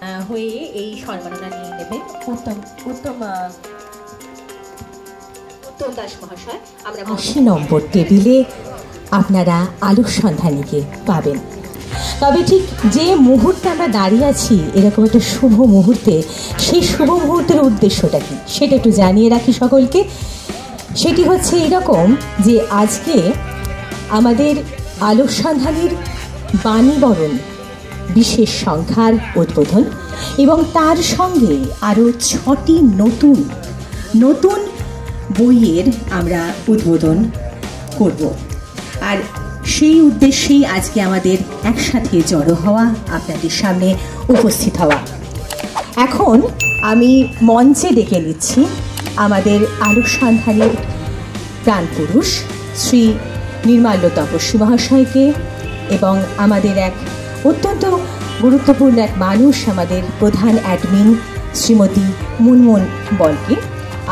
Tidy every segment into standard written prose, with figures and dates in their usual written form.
হয়ে এই সম্মাননা নিয়ে নেবেন উত্তম দাস মহাশয়। আমরা ৮০ নম্বর টেবিলে আপনারা আলোক সন্ধানীকে পাবেন। তবে ঠিক যে মুহূর্তে আমরা দাঁড়িয়ে আছি এরকম একটা শুভ মুহূর্তে, সেই শুভ মুহূর্তের উদ্দেশ্যটা কি সেটা একটু জানিয়ে রাখি সকলকে। সেটি হচ্ছে এরকম যে আজকে আমাদের আলোক সন্ধানীর বাণীবরণ বিশেষ সংখ্যার উদ্বোধন এবং তার সঙ্গে আরও ৬টি নতুন বইয়ের আমরা উদ্বোধন করব। আর সেই উদ্দেশ্যেই আজকে আমাদের একসাথে জড়ো হওয়া, আপনাদের সামনে উপস্থিত হওয়া। এখন আমি মঞ্চে ডেকে নিচ্ছি আমাদের আলোক সন্ধানের প্রাণপুরুষ শ্রী নির্মাল্য তপস্বী মহাশয়কে এবং আমাদের এক অত্যন্ত গুরুত্বপূর্ণ এক মানুষ, আমাদের প্রধান অ্যাডমিন শ্রীমতী মুনমুন বলকে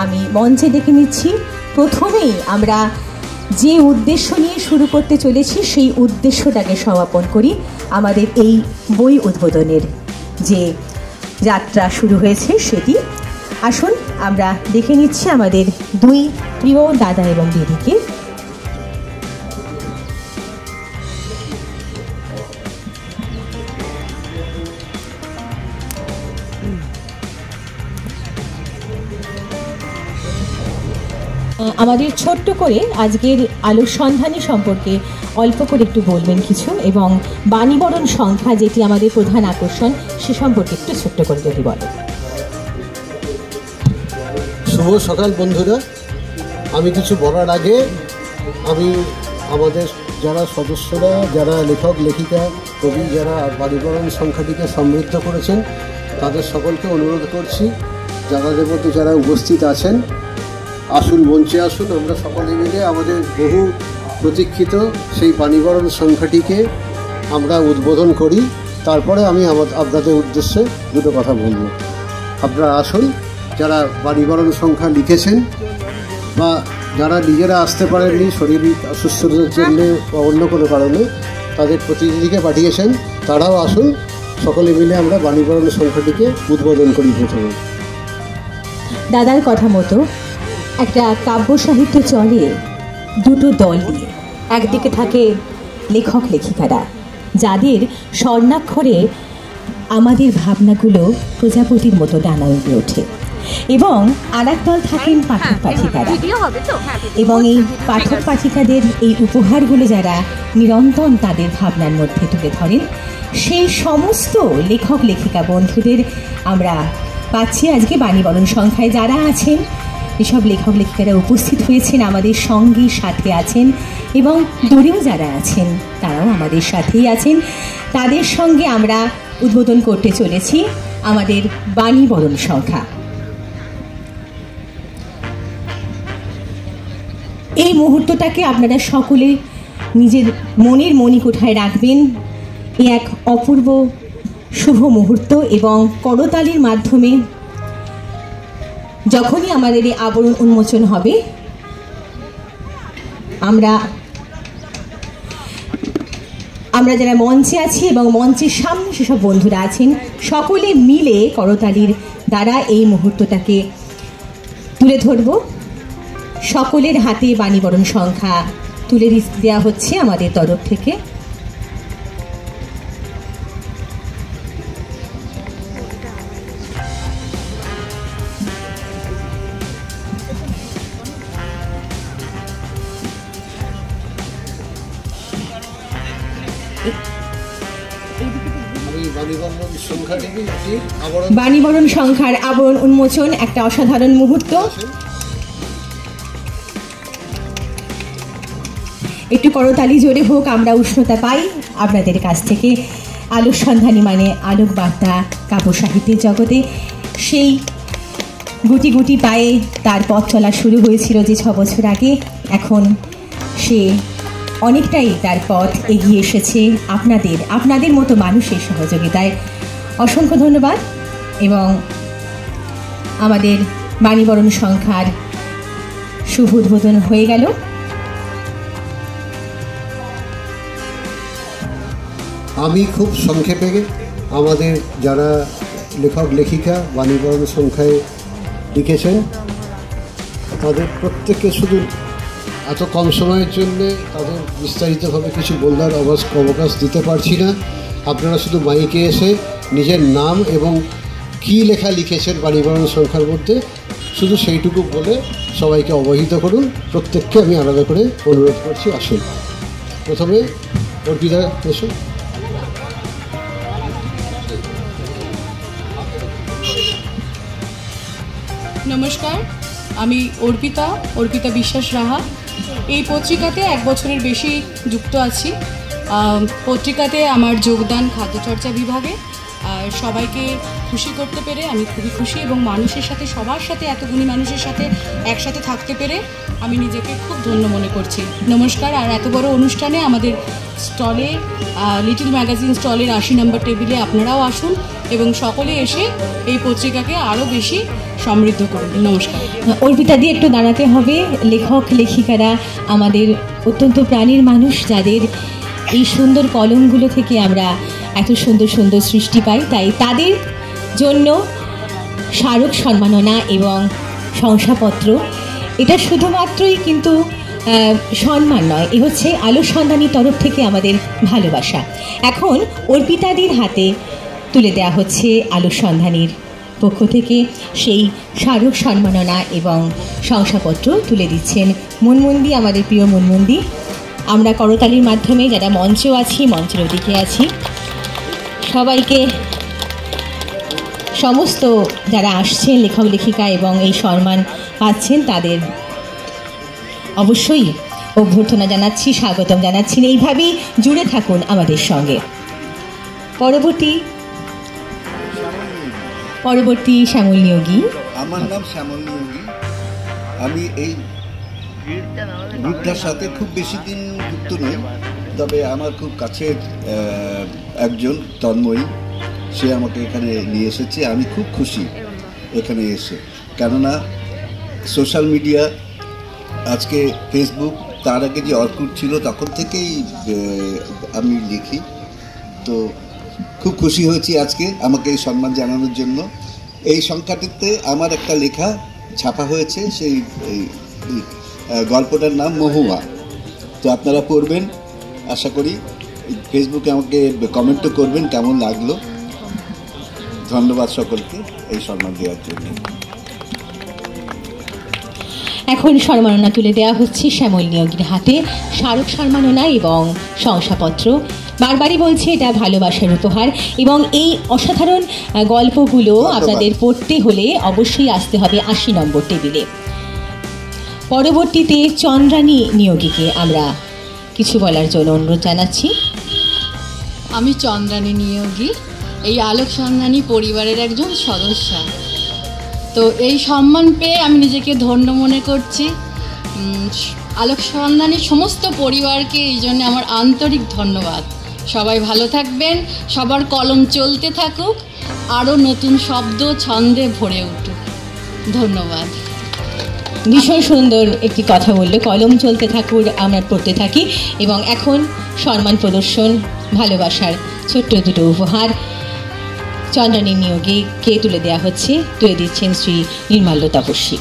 আমি মঞ্চে ডেকে নিচ্ছি। প্রথমেই আমরা যে উদ্দেশ্য নিয়ে শুরু করতে চলেছি সেই উদ্দেশ্যটাকে সমাপন করি। আমাদের এই বই উদ্বোধনের যে যাত্রা শুরু হয়েছে সেটি আসুন আমরা দেখে নিচ্ছি আমাদের দুই প্রিয় দাদা এবং দিদিকে। আমাদের ছোট্ট করে আজকের আলোক সন্ধানী সম্পর্কে অল্প করে একটু বলবেন কিছু, এবং বাণীবরণ সংখ্যা যেটি আমাদের প্রধান আকর্ষণ সে সম্পর্কে একটু ছোট্ট করে যদি বলেন। শুভ সকাল বন্ধুরা। আমি কিছু বলার আগে আমি আমাদের যারা সদস্যরা, যারা লেখক লেখিকা কবি, যারা বাণীবরণ সংখ্যাটিকে সমৃদ্ধ করেছেন তাদের সকলকে অনুরোধ করছি, যাদের মধ্যে যারা উপস্থিত আছেন আসুন, মঞ্চে আসুন। আমরা সকলে মিলে আমাদের বহু প্রতীক্ষিত সেই বাণীবরণ সংখ্যাটিকে আমরা উদ্বোধন করি। তারপরে আমি আপনাদের উদ্দেশ্যে দুটো কথা বলব। আপনারা আসুন, যারা বাণীবরণ সংখ্যা লিখেছেন বা যারা নিজেরা আসতে পারেননি শারীরিক অসুস্থতার জন্য বা অন্য কোনো কারণে তাদের প্রতিনিধিকে পাঠিয়েছেন, তারাও আসুন। সকলে মিলে আমরা বাণীবরণ সংখ্যাটিকে উদ্বোধন করি। প্রথমে দাদার কথা মতো একটা কাব্য সাহিত্য চলে দুটো দল নিয়ে। একদিকে থাকে লেখক লেখিকারা, যাদের স্বর্ণাক্ষরে আমাদের ভাবনাগুলো প্রজাপতির মতো ডানা উঠে ওঠে, এবং আর এক দল থাকেন পাঠক পাঠিকারা। এবং এই পাঠক পাঠিকাদের এই উপহারগুলো যারা নিরন্তর তাদের ভাবনার মধ্যে তুলে ধরেন, সেই সমস্ত লেখক লেখিকা বন্ধুদের আমরা পাচ্ছি আজকে বাণীবরণ সংখ্যায়। যারা আছেন এসব লেখক লেখিকারা উপস্থিত হয়েছেন, আমাদের সঙ্গে সাথে আছেন, এবং দূরেও যারা আছেন তারাও আমাদের সাথেই আছেন। তাদের সঙ্গে আমরা উদ্বোধন করতে চলেছি আমাদের বাণীবরণ সংখ্যা। এই মুহূর্তটাকে আপনারা সকলে নিজের মনের মণিকোঠায় রাখবেন। এ এক অপূর্ব শুভ মুহূর্ত, এবং করতালির মাধ্যমে যখনই আমাদের এই আবরণ উন্মোচন হবে, আমরা যারা মঞ্চে আছি এবং মঞ্চের সামনে সেসব বন্ধুরা আছেন, সকলে মিলে করতালির দ্বারা এই মুহূর্তটাকে তুলে ধরব। সকলের হাতে বাণীবরণ সংখ্যা তুলে দেওয়া হচ্ছে আমাদের তরফ থেকে। বাণীবরণ সংখ্যার আবরণ উন্মোচন একটা অসাধারণ মুহূর্ত। একটু করতালি জোরে হোক, আমরা উষ্ণতা পাই আপনাদের কাছ থেকে। আলোক সন্ধানী মানে আলোক বার্তা কাব্য সাহিত্যের জগতে সেই গুটি গুটি পায়ে তার পথ চলা শুরু হয়েছিল যে 6 বছর আগে। এখন সে অনেকটাই তার পথ এগিয়ে এসেছে আপনাদের মতো মানুষের সহযোগিতায়। অসংখ্য ধন্যবাদ। এবং আমাদের বাণীবরণ সংখ্যার শুভ উদ্বোধন হয়ে গেল। আমি খুব সংক্ষেপে আমাদের যারা লেখক লেখিকা বাণীবরণ সংখ্যায় লিখেছেন, তাদের প্রত্যেককে শুধু এত কম সময়ের জন্যে তাদের বিস্তারিতভাবে কিছু বলার অবকাশ দিতে পারছি না। আপনারা শুধু মাইকে এসে নিজের নাম এবং কী লেখা লিখেছেন বাণীবরণ সংখ্যার মধ্যে শুধু সেইটুকু বলে সবাইকে অবহিত করুন। প্রত্যেককে আমি আলাদা করে অনুরোধ করছি, আসুন। প্রথমে অর্পিতা এসো। নমস্কার, আমি অর্পিতা বিশ্বাস রাহা। এই পত্রিকাতে 1 বছরের বেশি যুক্ত আছি। পত্রিকাতে আমার যোগদান খাদ্যচর্চা বিভাগে। আর সবাইকে খুশি করতে পেরে আমি খুবই খুশি, এবং মানুষের সাথে, সবার সাথে, এত গুণী মানুষের সাথে একসাথে থাকতে পেরে আমি নিজেকে খুব ধন্য মনে করছি। নমস্কার। আর এত বড় অনুষ্ঠানে আমাদের স্টলে, লিটল ম্যাগাজিন স্টলের 80 নম্বর টেবিলে আপনারাও আসুন এবং সকলে এসে এই পত্রিকাকে আরও বেশি সমৃদ্ধ করুন। নমস্কার। অর্পিতা দিয়ে একটু দাঁড়াতে হবে। লেখক লেখিকারা আমাদের অত্যন্ত প্রাণীর মানুষ, যাদের এই সুন্দর কলমগুলো থেকে আমরা এত সুন্দর সুন্দর সৃষ্টি পাই। তাই তাদের জন্য স্মারক সম্মাননা এবং শংসাপত্র, এটা শুধুমাত্রই কিন্তু সম্মান নয়, এ হচ্ছে আলো সন্ধানীর তরফ থেকে আমাদের ভালোবাসা। এখন অর্পিতাদির হাতে তুলে দেওয়া হচ্ছে আলো সন্ধানীর পক্ষ থেকে সেই স্মারক সম্মাননা এবং শংসাপত্র তুলে দিচ্ছেন মুনমুন্দি, আমাদের প্রিয় মুনমুন্দি। আমরা করতালির মাধ্যমে যারা মঞ্চেও আছি, মঞ্চের ওদিকে আছি, সবাইকে, সমস্ত যারা আসছেন লেখক লেখিকা এবং এই সম্মান পাচ্ছেন তাদের অবশ্যই অভ্যর্থনা জানাচ্ছি, স্বাগতম জানাচ্ছি। এইভাবেই জুড়ে থাকুন আমাদের সঙ্গে। পরবর্তী শ্যামল নিয়োগী। আমার নাম শ্যামল নিয়োগী। আমি এই গ্রুপটার সাথে খুব বেশি দিন যুক্ত নই, তবে আমার খুব কাছের একজন তন্ময়ী, সে আমাকে এখানে নিয়ে এসেছে। আমি খুব খুশি এখানে এসে, কেননা সোশ্যাল মিডিয়া, আজকে ফেসবুক, তার আগে যে অর্কুট ছিল তখন থেকেই আমি লিখি। তো খুব খুশি হয়েছি আজকে আমাকে এই সম্মান জানানোর জন্য। এই সংখ্যাটিতে আমার একটা লেখা ছাপা হয়েছে, সেই গল্পটার নাম মহুয়া। তো আপনারা পড়বেন, আশা করি। ফেসবুকে আমাকে কমেন্টও করবেন কেমন লাগলো। ধন্যবাদ সকলকে এই সম্মান দেওয়ার জন্য। এখন সম্মাননা তুলে দেওয়া হচ্ছে শ্যামল নিয়োগীর হাতে, স্মারক সম্মাননা এবং শংসাপত্র। বারবারই বলছি, এটা ভালোবাসার উপহার, এবং এই অসাধারণ গল্পগুলো আপনাদের পড়তে হলে অবশ্যই আসতে হবে 80 নম্বর টেবিলে। পরবর্তীতে চন্দ্রানী নিয়োগীকে আমরা কিছু বলার জন্য অনুরোধ জানাচ্ছি। আমি চন্দ্রানী নিয়োগী, এই আলোক সন্ধানী পরিবারের একজন সদস্য। তো এই সম্মান পেয়ে আমি নিজেকে ধন্য মনে করছি। আলোক সন্ধানীর সমস্ত পরিবারকে এই জন্য আমার আন্তরিক ধন্যবাদ। সবাই ভালো থাকবেন, সবার কলম চলতে থাকুক, আরও নতুন শব্দ ছন্দে ভরে উঠুক। ধন্যবাদ। ভীষণ সুন্দর একটি কথা বললো, কলম চলতে থাকুক, আমরা পড়তে থাকি। এবং এখন সম্মান প্রদর্শন, ভালোবাসার ছোট্ট দুটো উপহার চন্দ্রানী নিয়োগে কে তুলে দেওয়া হচ্ছে, তুলে দিচ্ছেন শ্রী নির্মাল্য তপস্বী।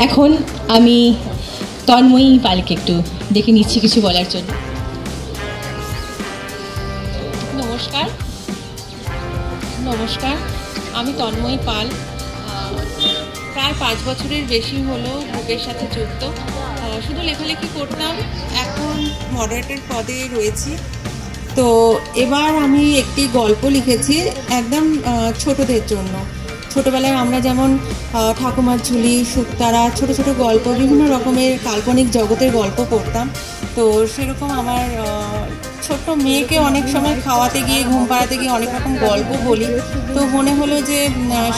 এখন আমি তন্ময়ী পালকে একটু দেখে নিচ্ছি কিছু বলার জন্য। নমস্কার, আমি তন্ময়ী পাল। প্রায় 5 বছরের বেশি হলো গ্রুপের সাথে যুক্ত। শুধু লেখালেখি করতাম, এখন মডারেটর পদে রয়েছি। তো এবার আমি একটি গল্প লিখেছি একদম ছোটদের জন্য। ছোটোবেলায় আমরা যেমন ঠাকুমার ঝুলি, শুকতারা, ছোট ছোট গল্প, বিভিন্ন রকমের কাল্পনিক জগতের গল্প পড়তাম। তো সেরকম আমার ছোট্ট মেয়েকে অনেক সময় খাওয়াতে গিয়ে, ঘুম পাড়াতে গিয়ে অনেক রকম গল্প বলি। তো মনে হলো যে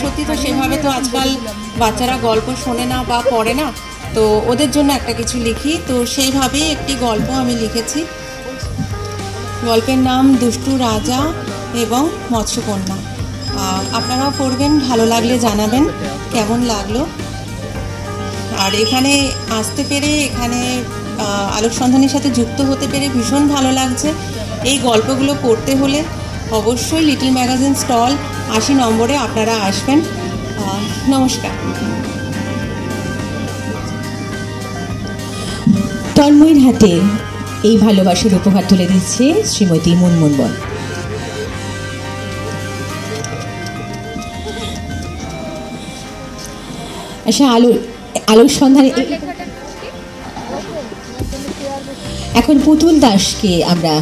সত্যি তো সেভাবে তো আজকাল বাচ্চারা গল্প শোনে না বা পড়ে না, তো ওদের জন্য একটা কিছু লিখি। তো সেইভাবেই একটি গল্প আমি লিখেছি। গল্পের নাম দুষ্টু রাজা এবং মৎস্যকন্যা। আপনারাও পড়বেন, ভালো লাগলে জানাবেন কেমন লাগলো। আর এখানে আসতে পেরে, এখানে আলোক সন্ধানের সাথে যুক্ত হতে পেরে ভীষণ ভালো লাগছে। এই গল্পগুলো পড়তে হলে অবশ্যই লিটল ম্যাগাজিন স্টল 80 নম্বরে আপনারা আসবেন। নমস্কার। তন্ময়ের হাতে এই ভালোবাসার উপহার তুলে দিচ্ছে শ্রীমতী মুনমুন বল। আচ্ছা, আলোর সন্ধানে এখন পুতুল দাসকে আমরা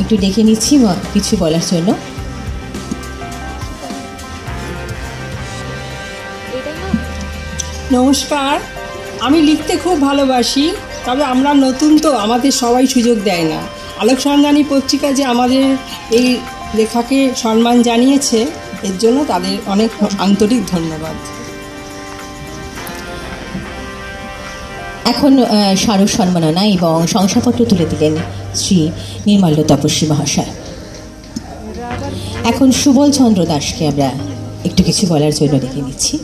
একটু ডেকে নিচ্ছি কিছু বলার জন্য। নমস্কার, আমি লিখতে খুব ভালোবাসি, তবে আমরা নতুন তো, আমাদের সবাই সুযোগ দেয় না। আলোক সন্ধানী পত্রিকা যে আমাদের এই লেখাকে সম্মান জানিয়েছে, এর জন্য তাদের অনেক আন্তরিক ধন্যবাদ। এখন স্মারক সম্মাননা এবং শংসাপত্র তুলে দিলেন শ্রী নির্মল্য তপস্বী মহাশয়। এখন সুবল চন্দ্র দাসকে আমরা একটু কিছু বলার জন্য ডেকে নিচ্ছি।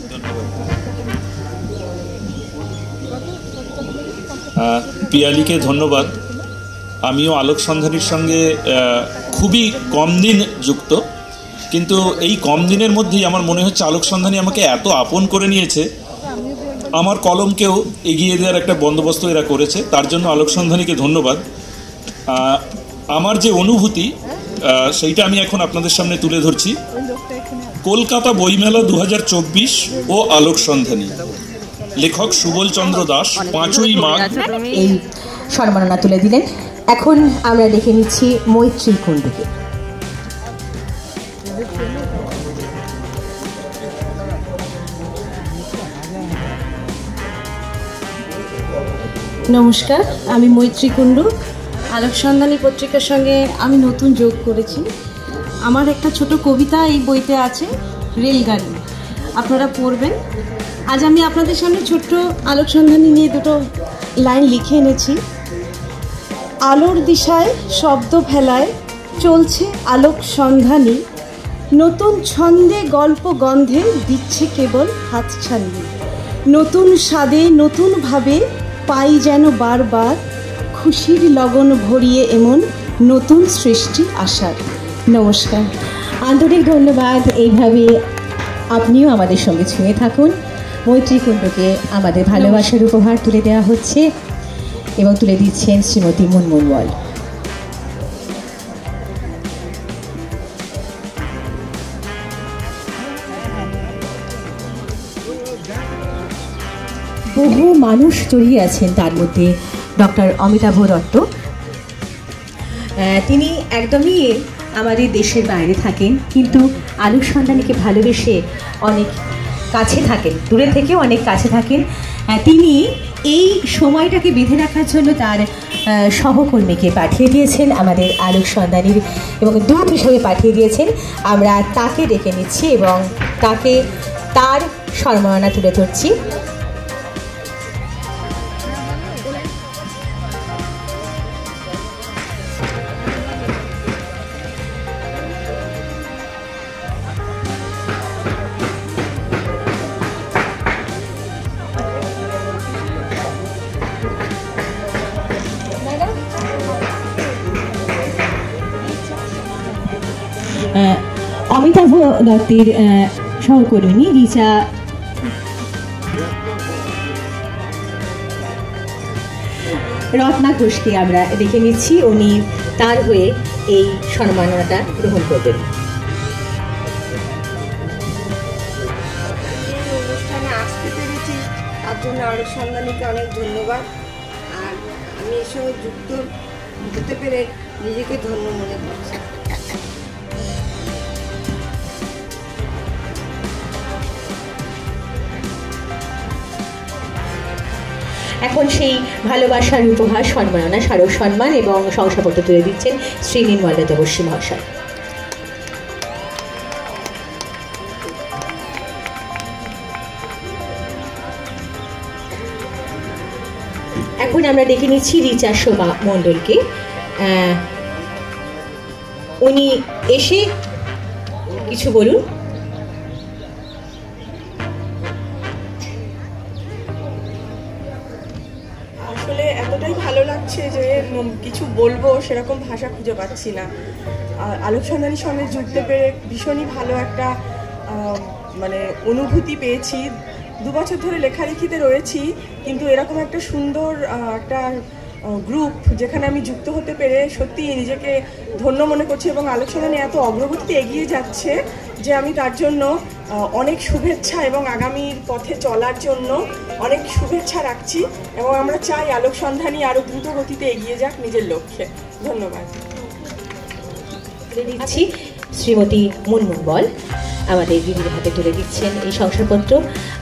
পিয়ালিকে ধন্যবাদ। আমিও আলোক সন্ধানীর সঙ্গে খুবই কম দিন যুক্ত, কিন্তু এই কম দিনের মধ্যেই আমার মনে হচ্ছে আলোক সন্ধানী আমাকে এত আপন করে নিয়েছে, আমার কলমকেও এগিয়ে দেওয়ার একটা বন্দোবস্ত এরা করেছে, তার জন্য আলোক সন্ধানীকে ধন্যবাদ। আমার যে অনুভূতি সেইটা আমি এখন আপনাদের সামনে তুলে ধরছি। কলকাতা বইমেলা 2024 ও আলোক সন্ধানী, লেখক সুবল চন্দ্র দাস, 5ই মাঘ। এই সম্মাননা তুলে দিলেন। এখন আমরা দেখে নিচ্ছি মৈত্রী কুণ্ডুকে। নমস্কার, আমি মৈত্রী কুণ্ডু। আলোক সন্ধানী পত্রিকার সঙ্গে আমি নতুন যোগ করেছি। আমার একটা ছোট কবিতা এই বইতে আছে, রেলগাড়ি, আপনারা পড়বেন। আজ আমি আপনাদের সামনে ছোট্ট আলোক সন্ধানী নিয়ে দুটো লাইন লিখে এনেছি। আলোর দিশায় শব্দ ফেলায় চলছে আলোক সন্ধানী, নতুন ছন্দে গল্প গন্ধে দিচ্ছে কেবল হাতছানি, নতুন স্বাদে নতুনভাবে পাই যেন বারবার, খুশির লগন ভরিয়ে এমন নতুন সৃষ্টি আসার। নমস্কার, আন্তরিক ধন্যবাদ। এইভাবে আপনিও আমাদের সঙ্গে ছুঁয়ে থাকুন। মৈত্রী কুণ্ডকে আমাদের ভালোবাসার উপহার তুলে দেওয়া হচ্ছে এবং তুলে দিচ্ছেন শ্রীমতী মুনমুন বল। বহু মানুষ জড়িয়ে আছেন, তার মধ্যে ডক্টর অমিতাভ দত্ত। তিনি একদমই আমাদের দেশের বাইরে থাকেন, কিন্তু আলোক সন্ধানীকে ভালোবেসে অনেক কাছে থাকেন, দূরে থেকেও অনেক কাছে থাকেন। তিনি এই সময়টাকে বেঁধে রাখার জন্য তার সহকর্মীকে পাঠিয়ে দিয়েছেন আমাদের আলোক সন্ধানীর, এবং দূত হিসেবে পাঠিয়ে দিয়েছেন। আমরা তাকে ডেকে নিচ্ছি এবং তাকে তার সম্মাননা তুলে ধরছি। অমিতাভ দত্তের সহকর্মী রিচা রত্না ঘোষকে আমরা দেখে নিচ্ছি, উনি তার হয়ে এই সম্মাননাটা গ্রহণ করবেন। অনুষ্ঠানে আসতে পেরেছি তার জন্য আলোক সন্ধানীকে অনেক ধন্যবাদ। আর আমি এর সঙ্গে যুক্ত হতে পেরে নিজেকে ধন্য মনে করছি। এখন সেই ভালোবাসার উপহার সম্মাননা, স্মারক সম্মান এবং শংসাপত্র তুলে দিচ্ছেন শ্রী নির্মল্য তপস্বী মহাশয়। এখন আমরা ডেকে নিচ্ছি রিচা সোমা মণ্ডলকে। উনি এসে কিছু বলুন। আসলে এতটাই ভালো লাগছে যে কিছু বলবো সেরকম ভাষা খুঁজে পাচ্ছি না। আলোক সন্ধানীর সঙ্গে যুক্ত পেরে ভীষণই ভালো একটা মানে অনুভূতি পেয়েছি। 2 বছর ধরে লেখালেখিতে রয়েছি, কিন্তু এরকম একটা সুন্দর একটা গ্রুপ যেখানে আমি যুক্ত হতে পেরে সত্যি নিজেকে ধন্য মনে করছি, এবং আলোক সন্ধানী এত অগ্রগতিতে এগিয়ে যাচ্ছে যে আমি তার জন্য অনেক শুভেচ্ছা এবং আগামীর পথে চলার জন্য অনেক শুভেচ্ছা রাখছি, এবং আমরা চাই আলোক সন্ধানী আরও দ্রুত গতিতে এগিয়ে যাক নিজের লক্ষ্যে। ধন্যবাদ দিচ্ছি। শ্রীমতী মুনমুন বল আমাদের দিদির হাতে তুলে দিচ্ছেন এই শংসাপত্র।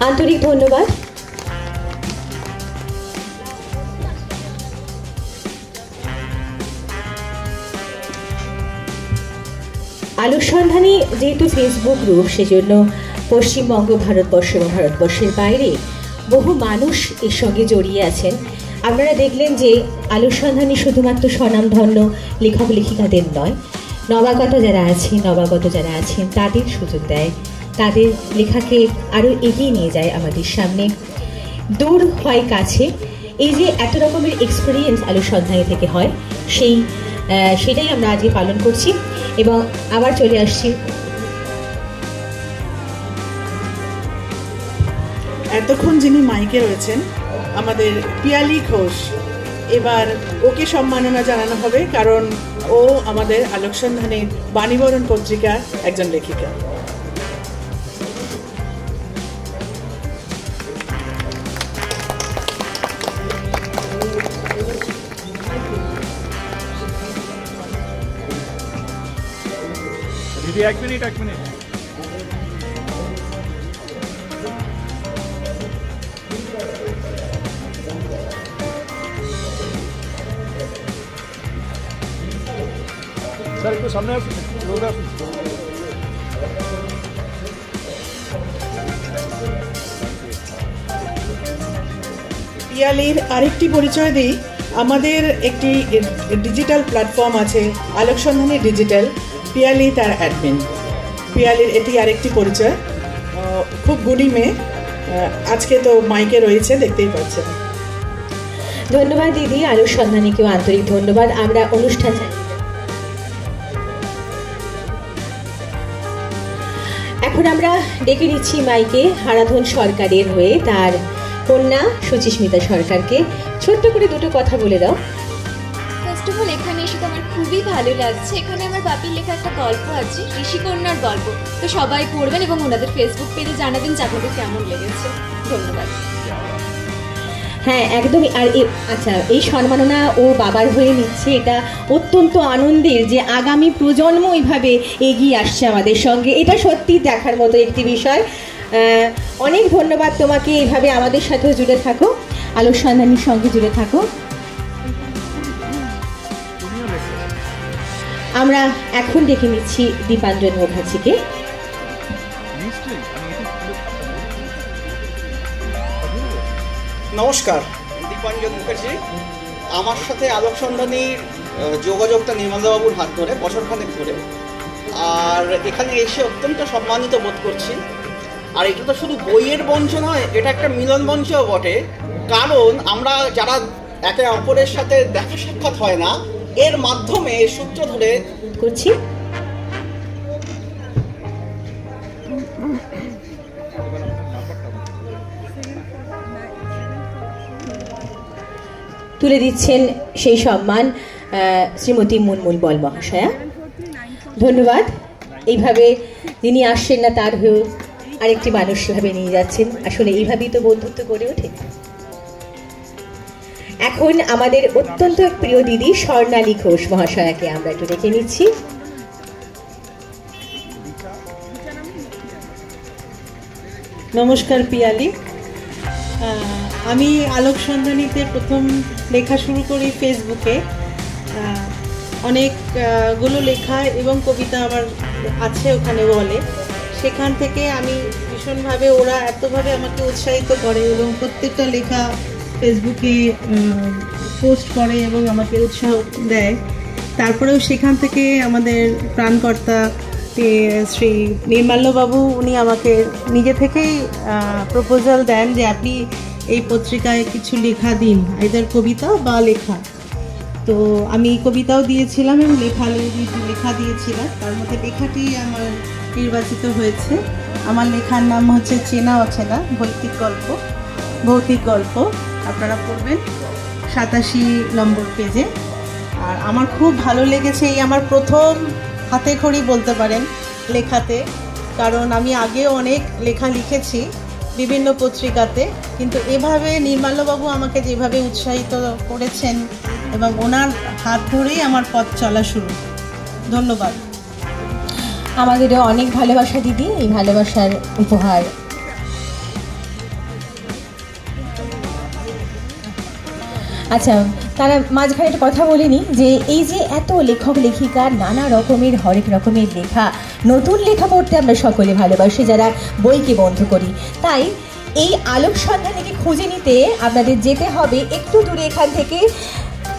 আন্তরিক ধন্যবাদ। আলোক সন্ধানী যেহেতু ফেসবুক গ্রুপ, সেজন্য পশ্চিমবঙ্গ, ভারতবর্ষ এবং ভারতবর্ষের বাইরে বহু মানুষ এর সঙ্গে জড়িয়ে আছেন। আপনারা দেখলেন যে আলোক সন্ধানী শুধুমাত্র স্বনামধন্য লেখক লেখিকাদের নয়, নবাগত যারা আছেন তাদের সুযোগ দেয়, তাদের লেখাকে আরও এগিয়ে নিয়ে যায় আমাদের সামনে, দূর হয় কাছে। এই যে এত রকমের এক্সপিরিয়েন্স আলোক সন্ধানী থেকে হয়, সেটাই আমরা আজকে পালন করছি। এবং আবার চলে আসছি, এতক্ষণ যিনি মাইকে রয়েছেন আমাদের পিয়ালি ঘোষ, এবার ওকে সম্মাননা জানানো হবে, কারণ ও আমাদের আলোক সন্ধানের বাণীবরণ পত্রিকার একজন লেখিকা। দিদি, 1 মিনিট। স্যার একটু সামনে আসুন, পিয়ালির আরেকটি পরিচয় দিই। আমাদের একটি ডিজিটাল প্ল্যাটফর্ম আছে, আলোক সন্ধানী ডিজিটাল। পিয়ালি তার অ্যাডমিন। পিয়ালির এটি আরেকটি পরিচয়। খুব গুণী মেয়ে, আজকে তো মাইকে রয়েছে, দেখতেই পাচ্ছেন। ধন্যবাদ দিদি। আলোক সন্ধানীকেও আন্তরিক ধন্যবাদ। আমরা অনুষ্ঠান এখন আমরা ডেকে নিচ্ছি মাইকে হারাধন সরকারের হয়ে তার কন্যা সুচিস্মিতা সরকারকে। ছোট্ট করে দুটো কথা বলে দাও। ফার্স্ট অফ অল, এখানে এসে তো আমার খুবই ভালো লাগছে। এখানে আমার বাপির লেখা একটা গল্প আছে, ঋষিকন্যার গল্প, তো সবাই পড়বেন এবং ওনাদের ফেসবুক পেজে জানাবেন যে আপনাদের কেমন লেগেছে। ধন্যবাদ। হ্যাঁ, একদমই। আর আচ্ছা, এই সম্মাননা ও বাবার হয়ে নিচ্ছে, এটা অত্যন্ত আনন্দের যে আগামী প্রজন্ম এইভাবে এগিয়ে আসছে আমাদের সঙ্গে। এটা সত্যি দেখার মতো একটি বিষয়। অনেক ধন্যবাদ তোমাকে। এইভাবে আমাদের সাথেও জুড়ে থাকো, আলোক সন্ধানীর সঙ্গে জুড়ে থাকো। আমরা এখন ডেকে নিচ্ছি দীপাঞ্জন মুখার্জিকে। নমস্কার, দীপাঞ্জন মুখার্জি। আমার সাথে আলোক সন্ধানীর যোগাযোগটা নির্মলবাবুর হাত ধরে বছরখানেক ধরে, আর এখানে এসে অত্যন্ত সম্মানিত বোধ করছি। আর এটা তো শুধু বইয়ের মঞ্চ নয়, এটা একটা মিলন মঞ্চও বটে, কারণ আমরা যারা একে অপরের সাথে দেখা সাক্ষাৎ হয় না, এর মাধ্যমে সূত্র ধরে করছি। তুলে দিচ্ছেন সেই সম্মান শ্রীমতী মুনমুন বল মহাশয়া। ধন্যবাদ। এইভাবে যিনি আসছেন না তার হয়েও আরেকটি মানুষ সেভাবে নিয়ে যাচ্ছেন। আসলে এইভাবেই তো বন্ধুত্ব গড়ে ওঠে। এখন আমাদের অত্যন্ত প্রিয় দিদি স্বর্ণালী ঘোষ মহাশয়াকে আমরা একটু ডেকে নিচ্ছি। নমস্কার পিয়ালি। আমি আলোক সন্ধানীতে প্রথম লেখা শুরু করি ফেসবুকে। অনেকগুলো লেখা এবং কবিতা আমার আছে ওখানে বলে। সেখান থেকে আমি ভীষণভাবে, ওরা এতভাবে আমাকে উৎসাহিত করে এবং প্রত্যেকটা লেখা ফেসবুকে পোস্ট করে এবং আমাকে উৎসাহ দেয়। তারপরেও সেখান থেকে আমাদের প্রাণকর্তা শ্রী নির্মাল্যবাবু, উনি আমাকে নিজে থেকেই প্রপোজাল দেন যে আপনি এই পত্রিকায় কিছু লেখা দিন, আইদার কবিতা বা লেখা। তো আমি কবিতাও দিয়েছিলাম এবং লেখা দিয়েছিলাম, তার মধ্যে লেখাটি আমার নির্বাচিত হয়েছে। আমার লেখার নাম হচ্ছে চেনা অচেনা ভৌতিক গল্প। আপনারা পড়বেন 87 নম্বর পেজে। আর আমার খুব ভালো লেগেছে, এই আমার প্রথম হাতে খড়ি বলতে পারেন লেখাতে, কারণ আমি আগেও অনেক লেখা লিখেছি বিভিন্ন পত্রিকাতে, কিন্তু এভাবে নির্মাল্যবাবু আমাকে যেভাবে উৎসাহিত করেছেন এবং ওনার হাত ধরেই আমার পথ চলা শুরু। ধন্যবাদ। আমাদেরও অনেক ভালোবাসা দিদি, এই ভালোবাসার উপহার। আচ্ছা, তারা মাঝখানে একটা কথা বলিনি যে এই যে এত লেখক লেখিকার নানা রকমের হরেক রকমের লেখা, নতুন লেখা পড়তে আমরা সকলে ভালোবাসি যারা বইকে বন্ধ করি। তাই এই আলোক সন্ধানীকে খুঁজে নিতে আপনাদের যেতে হবে একটু দূরে এখান থেকে,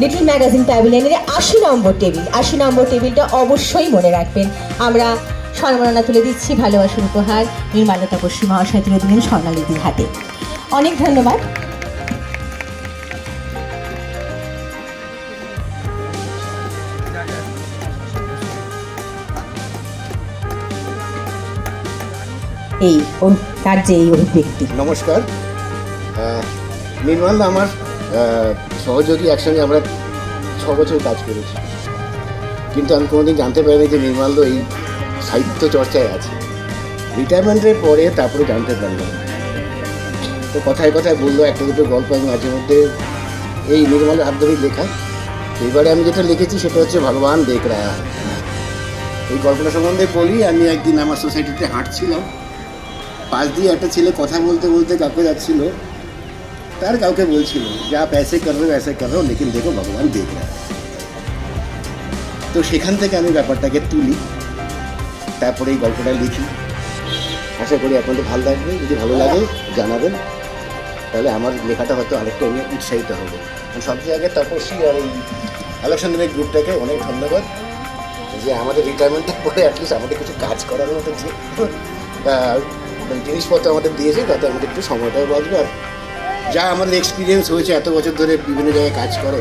লিটল ম্যাগাজিন প্যাভিলিয়নের 80 নম্বর টেবিল। 80 নম্বর টেবিলটা অবশ্যই মনে রাখবেন। আমরা সম্মাননা তুলে দিচ্ছি ভালোবাসার উপহার নির্মাল্য তপস্বী মহাশয় তুলে দিলেন স্বর্ণালীদির হাতে। অনেক ধন্যবাদ। এই তার যে এই অভিব্যক্তি। নমস্কার, নির্মাল আমার সহযোগী, একসঙ্গে আমরা 6 বছর কাজ করেছি, কিন্তু আমি কোনোদিন জানতে পারিনি যে নির্মাল্য এই সাহিত্য চর্চায় আছে। রিটায়ারমেন্টের পরে তারপরে জানতে পারলাম। তো কথায় কথায় বললো একটা দুটো গল্প আমি মাঝে মধ্যে এই নির্মাল্য হাত ধরেই লেখা। এবারে আমি যেটা লিখেছি সেটা হচ্ছে ভগবান দেখ রাহা। এই গল্পটা সম্বন্ধে বলি। আমি একদিন আমার সোসাইটিতে হাঁটছিলাম, পাশ দিয়ে একটা ছেলে কথা বলতে বলতে কাউকে যাচ্ছিল, তার কাউকে বলছিল যে আপ ऐसे कर रहे हो लेकिन देखो भगवान देख रहा है। তো সেখান থেকে আমি ব্যাপারটাকে তুলি, তারপরে এই গল্পটা লিখি। আশা করি আপনাদের ভালো লাগবে। যদি ভালো লাগে জানাবেন, তাহলে আমার লেখাটা হয়তো আরেকটা আমি উৎসাহিত হবো। সবচেয়ে আগে তপস্বী আর এই আলোক সন্ধানী গ্রুপটাকে অনেক ধন্যবাদ যে আমাদের রিটায়ারমেন্টের পরে অ্যাটলিস্ট আমাদের কিছু কাজ করার মতো যে জিনিসপত্র আমাদের দিয়েছে, তাতে আমাদের একটু সময়টাও বাঁচবে। আর যা আমাদের এক্সপিরিয়েন্স হয়েছে এত বছর ধরে বিভিন্ন জায়গায় কাজ করে,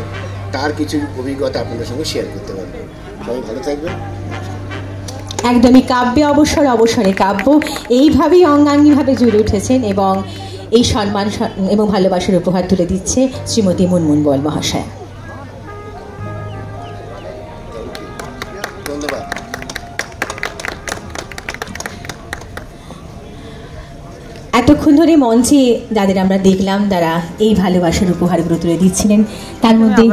তার কিছু অভিজ্ঞতা আপনাদের সঙ্গে শেয়ার করতে পারবো। সবাই ভালো থাকবেন। একদমই কাব্যে অবসরে কাব্য এইভাবেই অঙ্গাঙ্গিভাবে জুড়ে উঠেছেন এবং এই সম্মান এবং ভালোবাসার উপহার তুলে দিচ্ছে শ্রীমতী মুনমুন বল মহাশয়। ধন্যবাদ। এতক্ষণ ধরে মঞ্চে যাদের আমরা দেখলাম তারা এই ভালোবাসার উপহারগুলো তুলে দিচ্ছিলেন, তার মধ্যে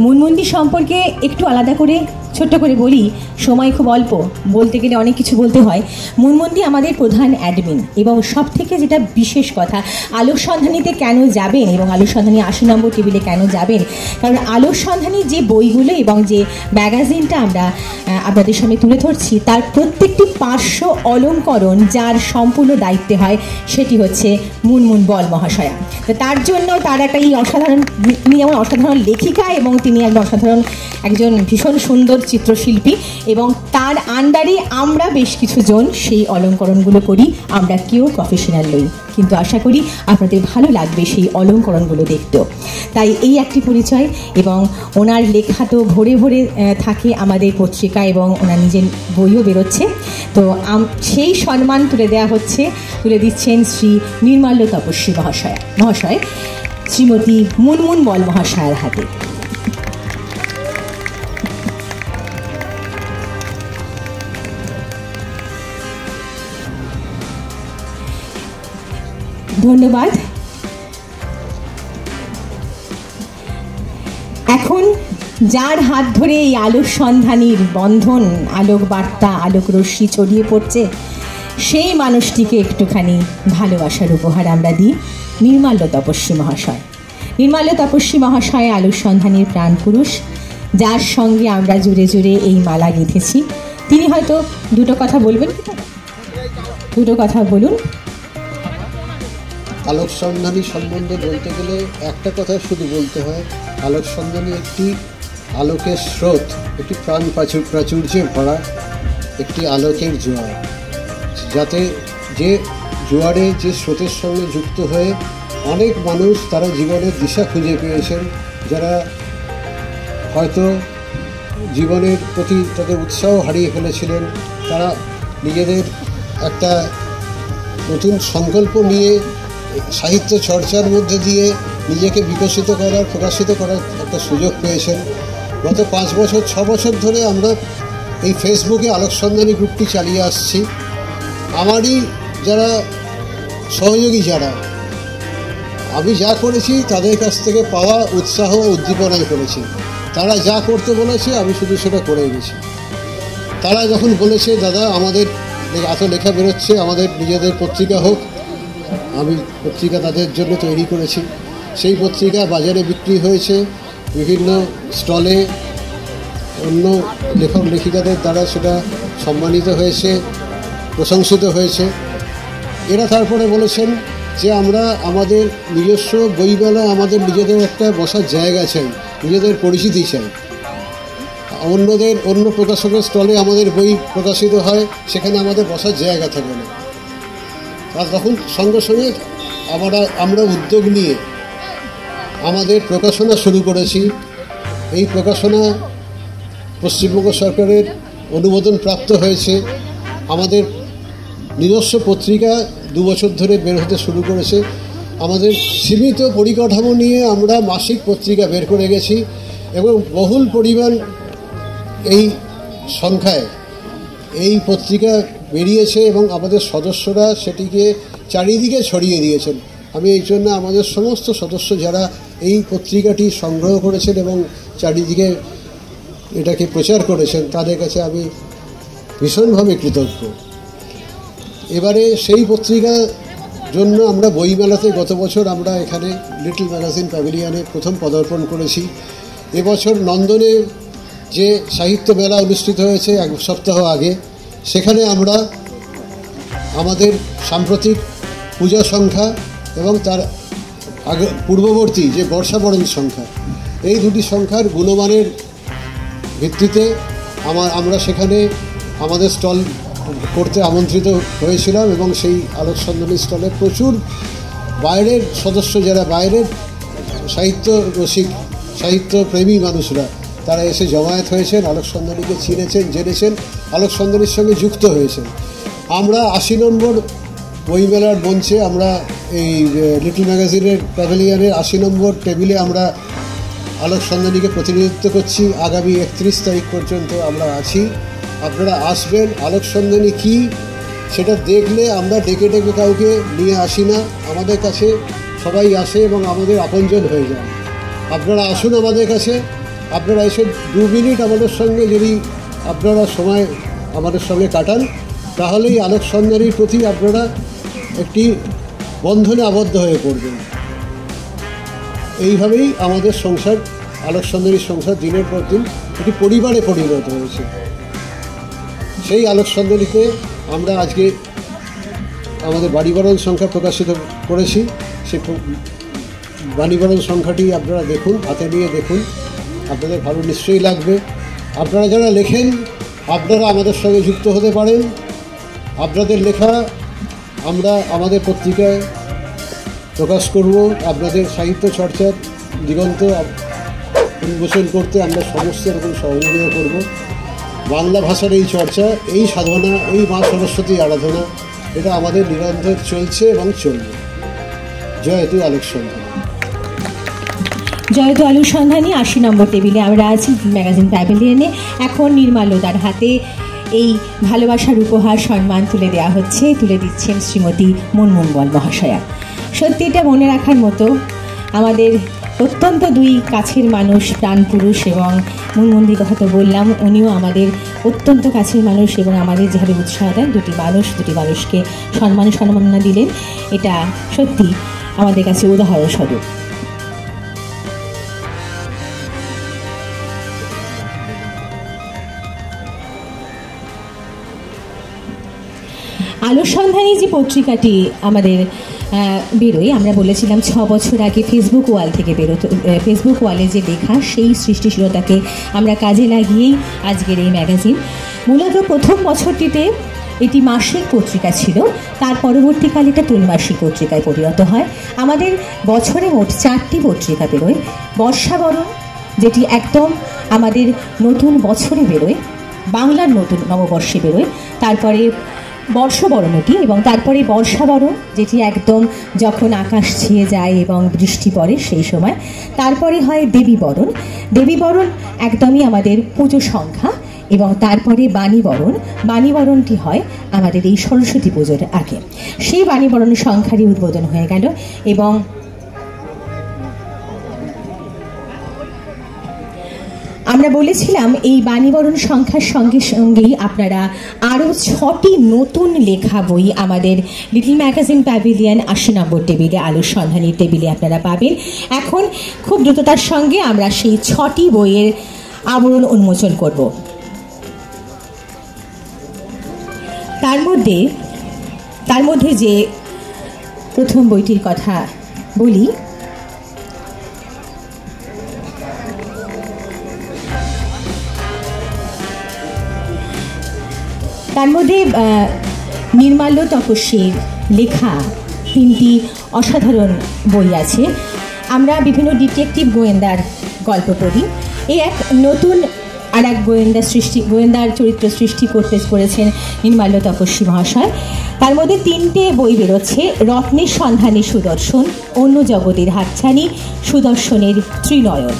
মুনমুন্দি সম্পর্কে একটু আলাদা করে ছোট্ট করে বলি, সময় খুব অল্প, বলতে গেলে অনেক কিছু বলতে হয়। মুনমুন্দি আমাদের প্রধান অ্যাডমিন এবং সব থেকে যেটা বিশেষ কথা, আলোক সন্ধানীতে কেন যাবেন এবং আলোক সন্ধানী 80 নম্বর টেবিলে কেন যাবেন, কারণ আলোক সন্ধানী যে বইগুলো এবং যে ম্যাগাজিনটা আমরা আপনাদের সামনে তুলে ধরছি তার প্রত্যেকটি পার্শ্ব অলঙ্করণ যার সম্পূর্ণ দায়িত্বে হয় সেটি হচ্ছে মুনমুন বল মহাশয়া। তো তার জন্য তার একটা এই অসাধারণ, তিনি যেমন অসাধারণ লেখিকা এবং তিনি একজন ভীষণ সুন্দর চিত্রশিল্পী এবং তার আন্ডারে আমরা বেশ কিছু জন সেই অলঙ্করণগুলো করি। আমরা কেউ প্রফেশনাল নই, কিন্তু আশা করি আপনাদের ভালো লাগবে সেই অলঙ্করণগুলো দেখতেও। তাই এই একটি পরিচয়, এবং ওনার লেখা তো ভরে ভরে থাকে আমাদের পত্রিকা এবং ওনার নিজের বইও বেরোচ্ছে। তো সেই সম্মান তুলে দিচ্ছেন শ্রী নির্মাল্য তপস্বী মহাশয় শ্রীমতী মুনমুন বল মহাশয়ের হাতে। ধন্যবাদ। এখন যার হাত ধরে এই আলোক সন্ধানীর বন্ধন, আলোক বার্তা, আলোক রশ্মি ছড়িয়ে পড়ছে, সেই মানুষটিকে একটুখানি ভালোবাসার উপহার আমরা দিই নির্মাল্য তপস্বী মহাশয়। নির্মাল্য তপস্বী মহাশয় আলোক সন্ধানীর প্রাণ পুরুষ, যার সঙ্গে আমরা জুড়ে জুড়ে এই মালা গেঁথেছি। তিনি হয়তো দুটো কথা বলবেন, দুটো কথা বলুন। আলোক সন্ধানী সম্বন্ধে বলতে গেলে একটা কথা শুধু বলতে হয়, আলোক সন্ধানী একটি আলোকের স্রোত, একটি প্রাণ প্রাচুর্যে ভরা একটি আলোকের জোয়ার, যাতে যে জোয়ারে যে স্রোতের সঙ্গে যুক্ত হয়ে অনেক মানুষ তারা জীবনের দিশা খুঁজে পেয়েছেন, যারা হয়তো জীবনের প্রতি তাদের উৎসাহ হারিয়ে ফেলেছিলেন, তারা নিজেদের একটা নতুন সংকল্প নিয়ে সাহিত্য চর্চার মধ্যে দিয়ে নিজেকে বিকশিত করার, প্রকাশিত করার একটা সুযোগ পেয়েছেন। গত 5 বছর 6 বছর ধরে আমরা এই ফেসবুকে আলোকসন্ধানী গ্রুপটি চালিয়ে আসছি। আমারই যারা সহযোগী, যারা আমি যা করেছি তাদের কাছ থেকে পাওয়া উৎসাহ উদ্দীপনায় করেছি। তারা যা করতে বলেছে আমি শুধু সেটা করে গেছি। তারা যখন বলেছে দাদা আমাদের এত লেখা বেরোচ্ছে, আমাদের নিজেদের পত্রিকা হোক, আমি পত্রিকা তাদের জন্য তৈরি করেছি। সেই পত্রিকা বাজারে বিক্রি হয়েছে, বিভিন্ন স্টলে অন্য লেখক লেখিকাদের দ্বারা সেটা সম্মানিত হয়েছে, প্রশংসিত হয়েছে। এরা তারপরে বলেছেন যে আমরা আমাদের নিজস্ব বইমেলা, আমাদের নিজেদের একটা বসার জায়গা চাই, নিজেদের পরিচিতি চাই। অন্য প্রকাশকের স্টলে আমাদের বই প্রকাশিত হয়, সেখানে আমাদের বসার জায়গা থাকে না। আর তখন সঙ্গে সঙ্গে আমরা উদ্যোগ নিয়ে আমাদের প্রকাশনা শুরু করেছি। এই প্রকাশনা পশ্চিমবঙ্গ সরকারের অনুমোদন প্রাপ্ত হয়েছে। আমাদের নিজস্ব পত্রিকা 2 বছর ধরে বের হতে শুরু করেছে। আমাদের সীমিত পরিকাঠামো নিয়ে আমরা মাসিক পত্রিকা বের করে গেছি এবং বহুল পরিমাণ এই সংখ্যায় এই পত্রিকা বেরিয়েছে এবং আমাদের সদস্যরা সেটিকে চারিদিকে ছড়িয়ে দিয়েছেন। আমি এই জন্য আমাদের সমস্ত সদস্য যারা এই পত্রিকাটি সংগ্রহ করেছেন এবং চারিদিকে এটাকে প্রচার করেছেন, তাদের কাছে আমি ভীষণভাবে কৃতজ্ঞ। এবারে সেই পত্রিকার জন্য আমরা বইমেলাতে গত বছর আমরা এখানে লিটল ম্যাগাজিন প্যাভিলিয়নে প্রথম পদার্পণ করেছি। এবছর নন্দনে যে সাহিত্য মেলা অনুষ্ঠিত হয়েছে 1 সপ্তাহ আগে, সেখানে আমরা আমাদের সাম্প্রতিক পূজা সংখ্যা এবং তার আগে পূর্ববর্তী যে বর্ষাবরণ সংখ্যা, এই দুটি সংখ্যার গুণমানের ভিত্তিতে আমরা সেখানে আমাদের স্টল করতে আমন্ত্রিত হয়েছিলাম এবং সেই আলোকসন্ধানী স্টলে প্রচুর বাইরের সদস্য, যারা বাইরের সাহিত্য রসিক, সাহিত্যপ্রেমী মানুষরা, তারা এসে জমায়েত হয়েছেন, আলোকসন্ধানীকে চিনেছেন, জেনেছেন, আলোকসন্ধানীর সঙ্গে যুক্ত হয়েছেন। আমরা 80 নম্বর বইমেলার মঞ্চে, আমরা এই লিটল ম্যাগাজিনের প্যাভিলিয়নের 80 নম্বর টেবিলে আমরা আলোকসন্ধানীকে প্রতিনিধিত্ব করছি। আগামী 31 তারিখ পর্যন্ত আমরা আছি। আপনারা আসবেন। আলোকসন্ধানী কী সেটা দেখলে আমরা ডেকে ডেকে কাউকে নিয়ে আসি না, আমাদের কাছে সবাই আসে এবং আমাদের আপনজন হয়ে যান। আপনারা আসুন আমাদের কাছে। আপনারা এসে 2 মিনিট আমাদের সঙ্গে যদি আপনারা সময় আমাদের সঙ্গে কাটান, তাহলেই আলোকসন্ধানীর প্রতি আপনারা একটি বন্ধনে আবদ্ধ হয়ে পড়বেন। এইভাবেই আমাদের সংসার, আলোকসন্ধানীর সংসার দিনের পর দিন একটি পরিবারে পরিণত হয়েছে। সেই আলোকসন্ধানীতে আমরা আজকে আমাদের বাড়িবরণ সংখ্যা প্রকাশিত করেছি। সেই বাড়িবরণ সংখ্যাটি আপনারা দেখুন, হাতে নিয়ে দেখুন, আপনাদের ভালো নিশ্চয়ই লাগবে। আপনারা যারা লেখেন, আপনারা আমাদের সঙ্গে যুক্ত হতে পারেন। আপনাদের লেখা আমরা আমাদের পত্রিকায় প্রকাশ করব। আপনাদের সাহিত্য চর্চার দিগন্ত উন্মোচন করতে আমরা সমস্ত রকম সহযোগিতা করব। বাংলা ভাষার এই চর্চা, এই সাধনা, এই মা সরস্বতীর আরাধনা, এটা আমাদের নিরন্তর চলছে এবং চলবে। জয়তু আলোকসন্ধানী। জয়তু আলোকসন্ধানী 80 নম্বর টেবিলে আমরা আছি ম্যাগাজিন প্যাভিলিয়নে। এখন নির্মাল্যদার হাতে এই ভালোবাসার উপহার সম্মান তুলে দেওয়া হচ্ছে, তুলে দিচ্ছেন শ্রীমতী মুনমুন বল মহাশয়া। সত্যি এটা মনে রাখার মতো, আমাদের অত্যন্ত 2 কাছের মানুষ, প্রাণ পুরুষ, এবং মুনমুনদির কথা তো বললাম, উনিও আমাদের অত্যন্ত কাছের মানুষ এবং আমাদের যেভাবে উৎসাহ দেন, দুটি মানুষকে সম্মাননা দিলেন, এটা সত্যি আমাদের কাছে উদাহরণস্বরূপ। আলোকসন্ধানী যে পত্রিকাটি আমাদের বেরোয়, আমরা বলেছিলাম 6 বছর আগে ফেসবুক ওয়াল থেকে বেরোতো। ফেসবুক ওয়ালে যে লেখা, সেই সৃষ্টিশীলতাকে আমরা কাজে লাগিয়েই আজকের এই ম্যাগাজিন। মূলত প্রথম বছরটিতে এটি মাসিক পত্রিকা ছিল, তার পরবর্তীকালে এটা ত্রৈমাসিক পত্রিকায় পরিণত হয়। আমাদের বছরে মোট 4টি পত্রিকা বেরোয়। বর্ষাবরণ, যেটি একদম আমাদের নতুন বছরে বেরোয়, বাংলার নতুন নববর্ষে বেরোয়। তারপরে বর্ষবরণটি, এবং তারপরে বর্ষাবরণ, যেটি একদম যখন আকাশ ছেয়ে যায় এবং বৃষ্টি পড়ে সেই সময়। তারপরে হয় দেবীবরণ। দেবীবরণ একদমই আমাদের পুজো সংখ্যা, এবং তারপরে বাণীবরণ। বাণীবরণটি হয় আমাদের এই সরস্বতী পুজোর আগে। সেই বাণীবরণ সংখ্যারই উদ্বোধন হয়ে গেল, এবং আমরা বলেছিলাম এই বাণীবরণ সংখ্যার সঙ্গে সঙ্গেই আপনারা আরও 6টি নতুন লেখা বই আমাদের লিটল ম্যাগাজিন প্যাভিলিয়ন 80 নম্বর টেবিলে, আলোর সন্ধানীর টেবিলে আপনারা পাবেন। এখন খুব দ্রুততার সঙ্গে আমরা সেই 6টি বইয়ের আবরণ উন্মোচন করব। তার মধ্যে যে প্রথম বইটির কথা বলি, তার মধ্যে নির্মাল্য তপস্বীর লেখা 3টি অসাধারণ বই আছে। আমরা বিভিন্ন ডিটেকটিভ গোয়েন্দার গল্প পড়ি। এই এক নতুন আর এক গোয়েন্দার চরিত্র সৃষ্টি করেছেন নির্মাল্য তপস্বী মহাশয়। তার মধ্যে 3টে বই বেরোচ্ছে: রত্নের সন্ধানে সুদর্শন, অন্য জগতের হাতছানি, সুদর্শনের ত্রিনয়ন।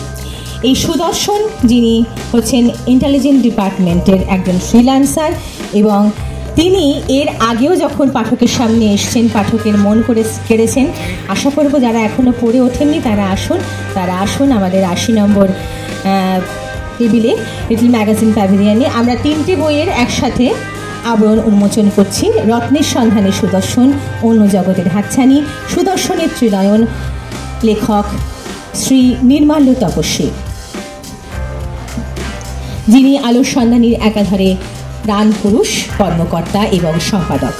এই সুদর্শন, যিনি হচ্ছেন ইন্টেলিজেন্স ডিপার্টমেন্টের একজন ফ্রিল্যান্সার, এবং তিনি এর আগেও যখন পাঠকের সামনে এসছেন, পাঠকের মন কেড়েছেন। আশা করব যারা এখনও পড়ে ওঠেননি তারা আসুন আমাদের 80 নম্বর টেবিলে, লিটল ম্যাগাজিন প্যাভিলিয়নে। আমরা 3টে বইয়ের একসাথে আবরণ উন্মোচন করছি: রত্নের সন্ধানে সুদর্শন, অন্য জগতের হাতছানি, সুদর্শনের ত্রিনয়ন। লেখক শ্রী নির্মাল্য তপস্বী, যিনি আলোর সন্ধানীর একাধারে প্রাণ পুরুষ, কর্মকর্তা এবং সম্পাদক।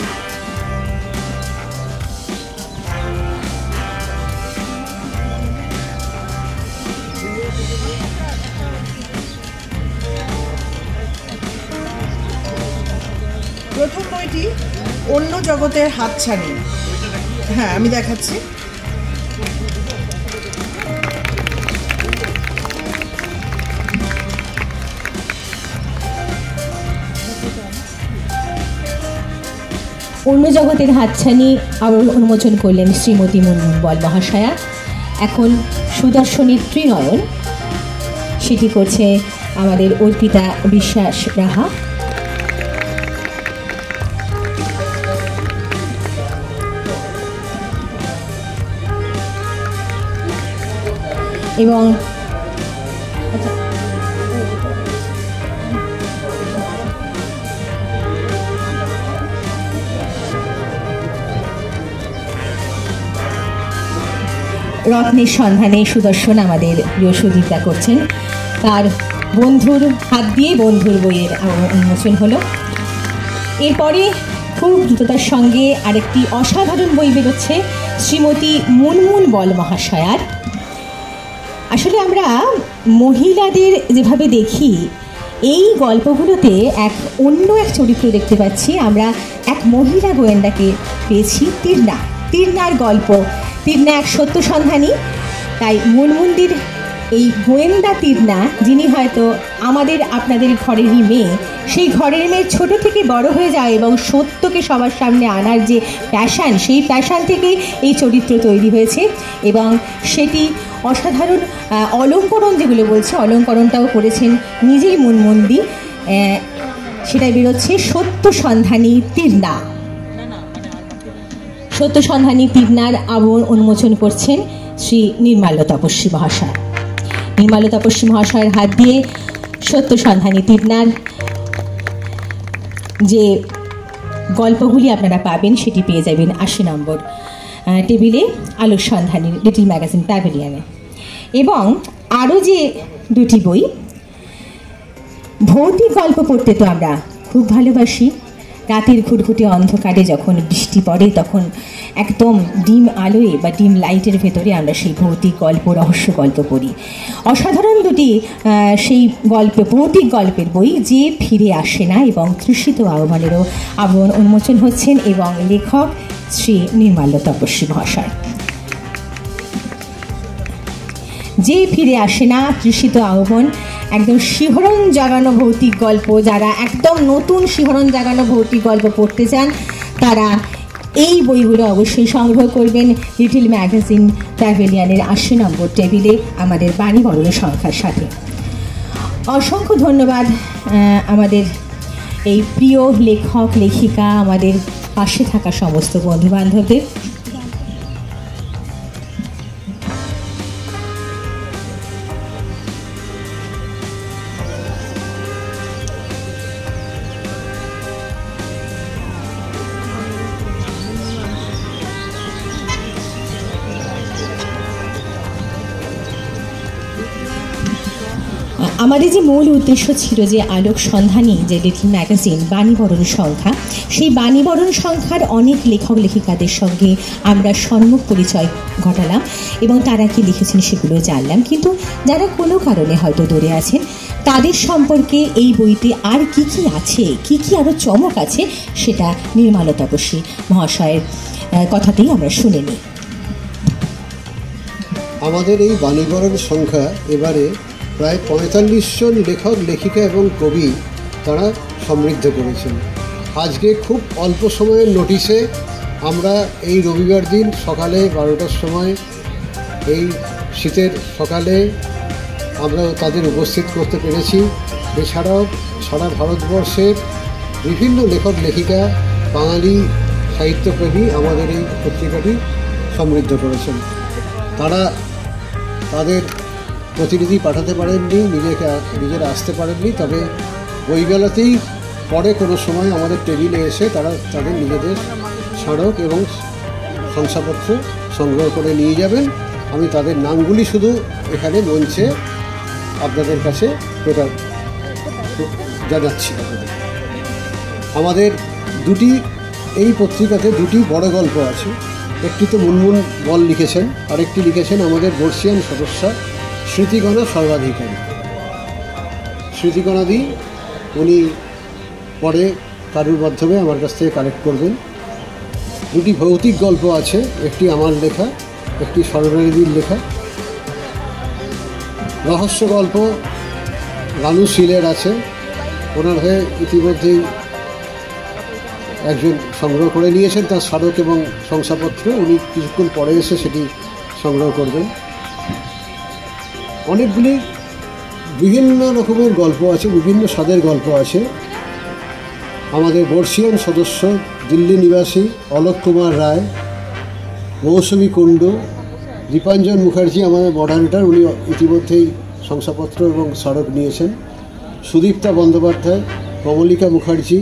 প্রথম বইটি অন্য জগতের হাতছানি। হ্যাঁ, আমি দেখাচ্ছি। অন্য জগতের হাতছানি আবরণ উন্মোচন করলেন শ্রীমতী মুনমুন বল মহাশয়া। এখন সুদর্শনের ত্রিনয়ন, সেটি করছে আমাদের অর্পিতা বিশ্বাস রাহা। এবং রত্নের সন্ধানে সুদর্শন আমাদের প্রিয় সুদীপ্তা করছেন। তার বন্ধুর হাত দিয়ে বন্ধুর বইয়ের উন্মোচন হলো। এরপরে খুব দ্রুততার সঙ্গে আরেকটি অসাধারণ বই বেরোচ্ছে শ্রীমতী মুনমুন বল মহাশয়ার। আসলে আমরা মহিলাদের যেভাবে দেখি, এই গল্পগুলোতে অন্য এক চরিত্র দেখতে পাচ্ছি। আমরা এক মহিলা গোয়েন্দাকে পেয়েছি, তীর্ণার গল্প। তীর্ণা এক সত্য সন্ধানী, তাই মুনমুনদির এই গোয়েন্দা তীর্ণা, যিনি হয়তো আপনাদের ঘরেরই মেয়ে, সেই ঘরের মেয়ে ছোট থেকে বড় হয়ে যায় এবং সত্যকে সবার সামনে আনার যে প্যাশান, সেই প্যাশান থেকেই এই চরিত্র তৈরি হয়েছে। এবং সেটি অসাধারণ অলঙ্করণ, যেগুলো বলছে, অলঙ্করণটাও করেছেন নিজেই মুনমুনদি। সেটাই বেরোচ্ছে সত্য সন্ধানী তীর্ণা। সত্য সন্ধানী তীর্ণার আবরণ উন্মোচন করছেন শ্রী নির্মাল্য তপস্বী মহাশয়। নির্মাল্য তপস্বী মহাশয়ের হাত দিয়ে সত্য সন্ধানী তীর্ণার যে গল্পগুলি আপনারা পাবেন, সেটি পেয়ে যাবেন 80 নম্বর টেবিলে, আলোর সন্ধানীর লিটল ম্যাগাজিন প্যাভিলিয়নে। এবং আরও যে 2টি বই, ভৌতিক গল্প পড়তে তো আমরা খুব ভালোবাসি। রাতের ঘুটঘুটে অন্ধকারে যখন বৃষ্টি পড়ে তখন একদম ডিম আলোয় বা ডিম লাইটের ভেতরে আমরা সেই ভৌতিক গল্প, রহস্য গল্প পড়ি। অসাধারণ দুটি সেই ভৌতিক গল্পের বই যে ফিরে আসে না এবং তৃষিত আহ্বানেরও উন্মোচন হচ্ছেন এবং লেখক শ্রী নির্মাল্য তপস্বী মহাশয়। যে ফিরে আসে না, তৃষিত আহ্বান, একদম শিহরণ জাগানো ভৌতিক গল্প। যারা একদম নতুন শিহরণ জাগানো ভৌতিক গল্প পড়তে চান তারা এই বইগুলো অবশ্যই সংগ্রহ করবেন লিটল ম্যাগাজিন প্যাভিলিয়নের ৮০ নম্বর টেবিলে আমাদের বাণীবরণ সংখ্যার সাথে। অসংখ্য ধন্যবাদ আমাদের এই প্রিয় লেখক লেখিকা, আমাদের পাশে থাকা সমস্ত বন্ধুবান্ধবদের। আমাদের যে মূল উদ্দেশ্য ছিল যে আলোক সন্ধানী যে লিটল ম্যাগাজিন বাণীবরণ সংখ্যা, সেই বাণীবরণ সংখ্যার অনেক লেখক লেখিকাদের সঙ্গে আমরা সম্মুখ পরিচয় ঘটালাম এবং তারা কি লিখেছেন সেগুলো জানলাম। কিন্তু যারা কোনো কারণে হয়তো দূরে আছেন তাদের সম্পর্কে এই বইতে আর কি কি আছে, কি কি আরও চমক আছে, সেটা নির্মাল্য তপস্বী মহাশয়ের কথাতেই আমরা শুনে নিই। আমাদের এই বাণীবরণ সংখ্যা এবারে প্রায় ৪৫ জন লেখক লেখিকা এবং কবি তারা সমৃদ্ধ করেছেন। আজকে খুব অল্প সময়ের নোটিশে আমরা এই রবিবার দিন সকালে ১২টার সময় এই শীতের সকালে আমরা তাদের উপস্থিত করতে পেরেছি। এছাড়াও সারা ভারতবর্ষের বিভিন্ন লেখক লেখিকা, বাঙালি সাহিত্যপ্রেমী আমাদের এই পত্রিকাটি সমৃদ্ধ করেছেন। তারা তাদের প্রতিনিধি পাঠাতে পারেননি, নিজেরা আসতে পারেননি, তবে বইমেলাতেই পরে কোনো সময় আমাদের টেবিলে এসে তারা তাদের নিজেদের স্মারক এবং শংসাপত্র সংগ্রহ করে নিয়ে যাবেন। আমি তাদের নামগুলি শুধু এখানে মঞ্চে আপনাদের কাছে জানাচ্ছি। আমাদের এই পত্রিকাতে দুটি বড় গল্প আছে। একটি তো মুনমুন বল লিখেছেন, আরেকটি লিখেছেন আমাদের বর্ষিয়ান সদস্যা স্মৃতিকণা সর্বাধিকারী। স্মৃতিকণাদি উনি পরে কারুর মাধ্যমে আমার কাছ থেকে কালেক্ট করবেন। দুটি ভৌতিক গল্প আছে, একটি আমার লেখা, একটি স্বর্ণালীর লেখা। রহস্য গল্প রানু শীলের আছে, ওনার হয়ে ইতিমধ্যেই একজন সংগ্রহ করে নিয়েছেন তার স্মারক এবং শংসাপত্র। উনি কিছুক্ষণ পরে এসে সেটি সংগ্রহ করবেন। অনেকগুলি বিভিন্ন রকমের গল্প আছে, বিভিন্ন স্বাদের গল্প আছে। আমাদের বর্ষিয়ান সদস্য দিল্লি নিবাসী অলোক কুমার রায়, মৌসুমী কুণ্ডু, দীপাঞ্জন মুখার্জি আমাদের মডারেটর, উনি ইতিমধ্যেই শংসাপত্র এবং স্মারক নিয়েছেন। সুদীপ্তা বন্দ্যোপাধ্যায়, কমলিকা মুখার্জি,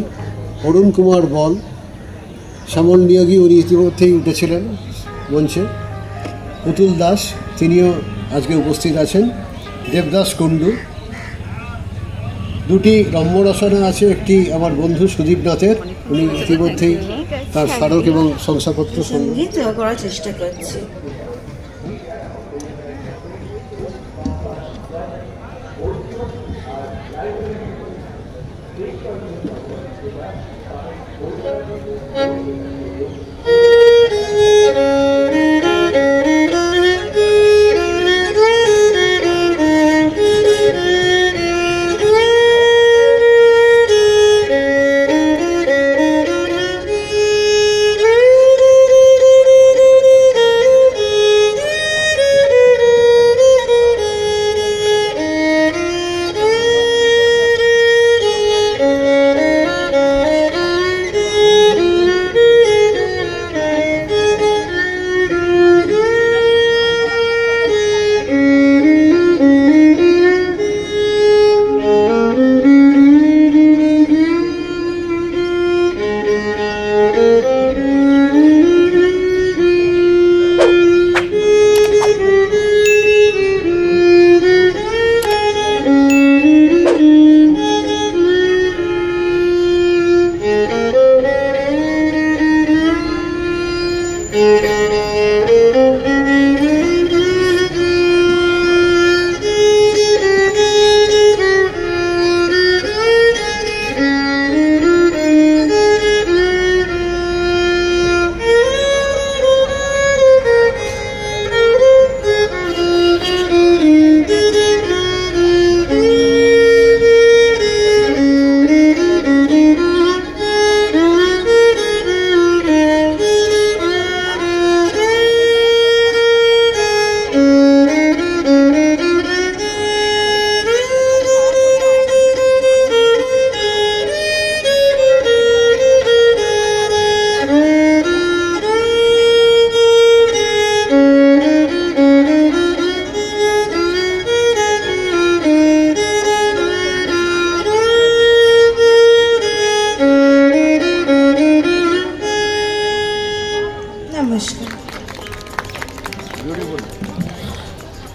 অরুণ কুমার বল, শ্যামল নিয়োগী, উনি ইতিমধ্যেই উঠেছিলেন মঞ্চে। পুতুল দাস, তিনিও আজকে উপস্থিত আছেন। দেবদাস কুণ্ডু। দুটি রম্য রচনা আছে, একটি আমার বন্ধু সুদীপ নাথের, উনি ইতিমধ্যেই তার স্মারক এবং শংসাপত্র সঙ্গীত করার চেষ্টা করছি।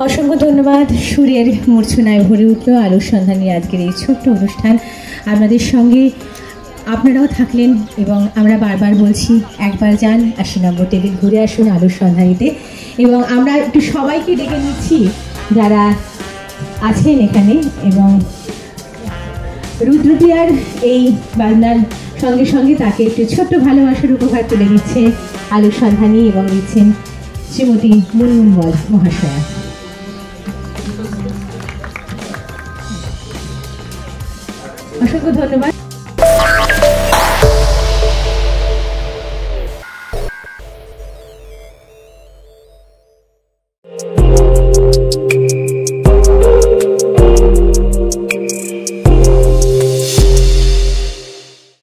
অসংখ্য ধন্যবাদ। সুরের মূর্ছনায় ভরে উঠল আলোর সন্ধানী আজকের এই ছোট্ট অনুষ্ঠান। আপনাদের সঙ্গে আপনারাও থাকলেন এবং আমরা বারবার বলছি একবার যান ৮০ নম্বর টেবিল ঘুরে আসুন আলোর সন্ধানীতে। এবং আমরা একটু সবাইকে ডেকে নিচ্ছি যারা আছেন এখানে, এবং রুদ্রপিয়ার এই বাজনার সঙ্গে সঙ্গে তাকে একটু ছোট্ট ভালোবাসার উপহার তুলে দিচ্ছে আলোর সন্ধানী এবং দিচ্ছেন শ্রীমতী মুনমুন বল মহাশয়া। অসংখ্য ধন্যবাদ।